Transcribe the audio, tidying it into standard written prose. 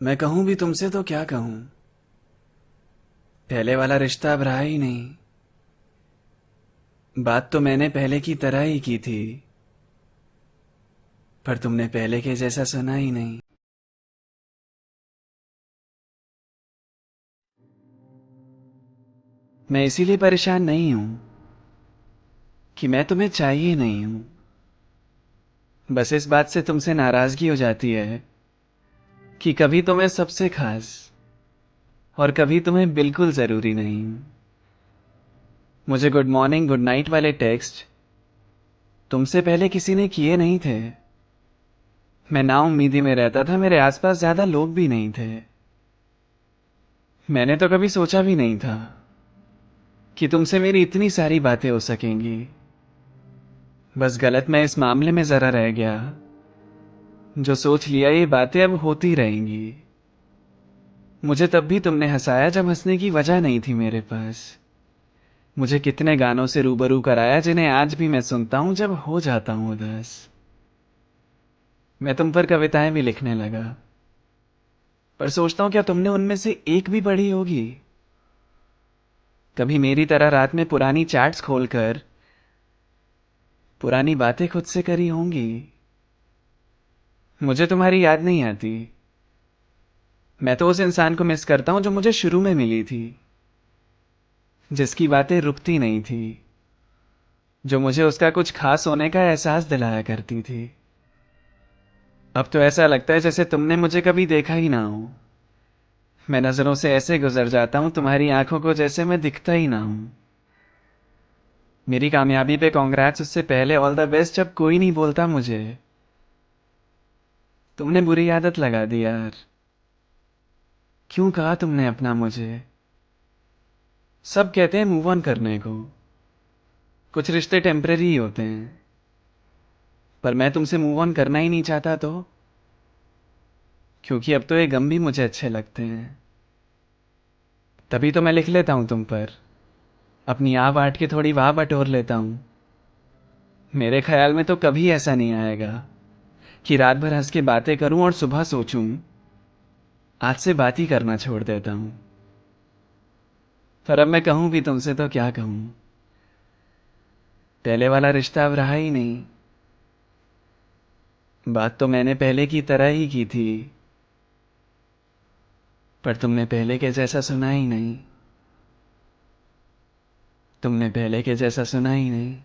मैं कहूं भी तुमसे तो क्या कहूं। पहले वाला रिश्ता अब रहा ही नहीं। बात तो मैंने पहले की तरह ही की थी, पर तुमने पहले के जैसा सुना ही नहीं। मैं इसीलिए परेशान नहीं हूं कि मैं तुम्हें चाहिए नहीं हूं। बस इस बात से तुमसे नाराजगी हो जाती है कि कभी तुम्हें सबसे खास और कभी तुम्हें बिल्कुल जरूरी नहीं। मुझे गुड मॉर्निंग गुड नाइट वाले टेक्स्ट तुमसे पहले किसी ने किए नहीं थे। मैं ना उम्मीदी में रहता था, मेरे आसपास ज्यादा लोग भी नहीं थे। मैंने तो कभी सोचा भी नहीं था कि तुमसे मेरी इतनी सारी बातें हो सकेंगी। बस गलत मैं इस मामले में जरा रह गया। जो सोच लिया ये बातें अब होती रहेंगी। मुझे तब भी तुमने हंसाया जब हंसने की वजह नहीं थी मेरे पास। मुझे कितने गानों से रूबरू कराया जिन्हें आज भी मैं सुनता हूं जब हो जाता हूं उदास। मैं तुम पर कविताएं भी लिखने लगा, पर सोचता हूं क्या तुमने उनमें से एक भी पढ़ी होगी। कभी मेरी तरह रात में पुरानी चैट्स खोलकर पुरानी बातें खुद से करी होंगी। मुझे तुम्हारी याद नहीं आती। मैं तो उस इंसान को मिस करता हूं जो मुझे शुरू में मिली थी, जिसकी बातें रुकती नहीं थी, जो मुझे उसका कुछ खास होने का एहसास दिलाया करती थी। अब तो ऐसा लगता है जैसे तुमने मुझे कभी देखा ही ना हो। मैं नजरों से ऐसे गुजर जाता हूं तुम्हारी आंखों को जैसे मैं दिखता ही ना हूं। मेरी कामयाबी पे कॉन्ग्रेट्स उससे पहले ऑल द बेस्ट जब कोई नहीं बोलता मुझे। तुमने बुरी आदत लगा दी यार। क्यों कहा तुमने अपना मुझे। सब कहते हैं मूव ऑन करने को, कुछ रिश्ते टेम्परेरी ही होते हैं, पर मैं तुमसे मूव ऑन करना ही नहीं चाहता। तो क्योंकि अब तो ये गम भी मुझे अच्छे लगते हैं। तभी तो मैं लिख लेता हूं तुम पर, अपनी आह बांट के थोड़ी वाह बटोर लेता हूं। मेरे ख्याल में तो कभी ऐसा नहीं आएगा कि रात भर हंस के बातें करूं और सुबह सोचूं आज से बात ही करना छोड़ देता हूं। पर अब मैं कहूं भी तुमसे तो क्या कहूं। पहले वाला रिश्ता अब रहा ही नहीं। बात तो मैंने पहले की तरह ही की थी, पर तुमने पहले के जैसा सुना ही नहीं। तुमने पहले के जैसा सुना ही नहीं।